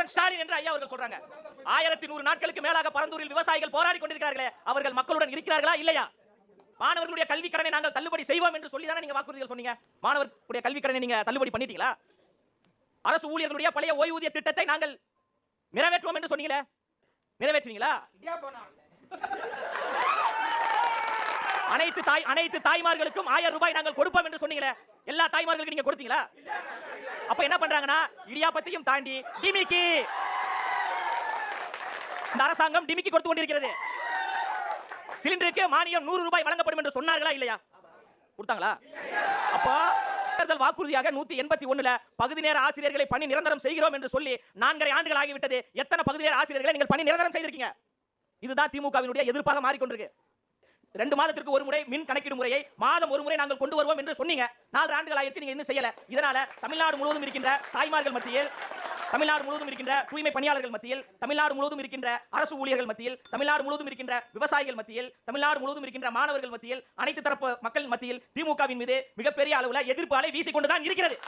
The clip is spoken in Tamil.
முதல்வன் ஸ்டாலின் என்று ஐயா அவர்கள் சொல்றாங்க. 1100 நாட்களுக்கு மேலாக பரந்தூரில் விவசாயிகள் போராடி கொண்டிருக்கிறார்களே, அவர்கள் மக்களுடன் இருக்கிறார்களா இல்லையா? மாணவர்களுடைய கல்வி கடனை நாங்கள் தள்ளுபடி செய்வோம் என்று சொல்லி தானே நீங்க வாக்குறுதிகள் சொன்னீங்க. மாணவர்களுடைய கல்வி கடனை நீங்க தள்ளுபடி பண்ணிட்டீங்களா? அரசு ஊழியர்களுடைய பழைய ஓய்வூதிய திட்டத்தை நாங்கள் நிறைவேற்றுவோம் என்று சொன்னீங்களே, நிறைவேற்றுவீங்களா? அனைத்து தாய்மார்களுக்கும் 1000 ரூபாய் நாங்கள் கொடுப்போம் என்று சொன்னீங்களே, எல்லா தாய்மார்களுக்கும் நீங்க கொடுத்தீங்களா? அப்ப என்ன பண்றாங்கன்னா, இடியாப்பத்தையும் தாண்டி டிமிக்கி, இந்த அரசாங்கம் டிமிக்கி கொடுத்து கொண்டிருக்கிறது. சிலிண்டருக்கு மானியம் 100 ரூபாய் வழங்கப்படும் என்று சொன்னார்களா இல்லையா? கொடுத்தாங்களா? அப்போ தேர்தல் வாக்குறுதியாக 181ல பகுதி நேர ஆசிரியர்களை பணி நிரந்தரம் செய்கிறோம் என்று சொல்லி 4.5 ஆண்டுகள் ஆகிவிட்டது. எத்தனை பகுதி நேர ஆசிரியர்களை நீங்கள் பணி நிரந்தரம் செய்திருக்கீங்க? இதுதான் திமுகவினுடைய எதிர்ப்பாக மாறிக்கொண்டிருக்கு. 2 மாதத்திற்கு ஒரு முறை மின் கணக்கீடு முறையை மாதம் ஒரு முறை நாங்கள் கொண்டு வருவோம் என்று சொன்னீங்க. 4 ஆண்டுகள் ஆயிடுச்சு, நீங்க இன்னும் செய்யல. இதனால தமிழ்நாடு முழுவதும் இருக்கின்ற தாய்மார்கள் மத்தியில், தமிழ்நாடு முழுவதும் இருக்கின்ற தூய்மை பணியாளர்கள் மத்தியில், தமிழ்நாடு முழுவதும் இருக்கின்ற அரசு ஊழியர்கள் மத்தியில், தமிழ்நாடு முழுவதும் இருக்கின்ற விவசாயிகள் மத்தியில், தமிழ்நாடு முழுவதும் இருக்கின்ற மாணவர்கள் மத்தியில், அனைத்து தரப்பு மக்கள் மத்தியில் திமுகவின் மீது மிகப்பெரிய அளவில் எதிர்ப்பு அலை வீசிக்கொண்டுதான் இருக்கிறது.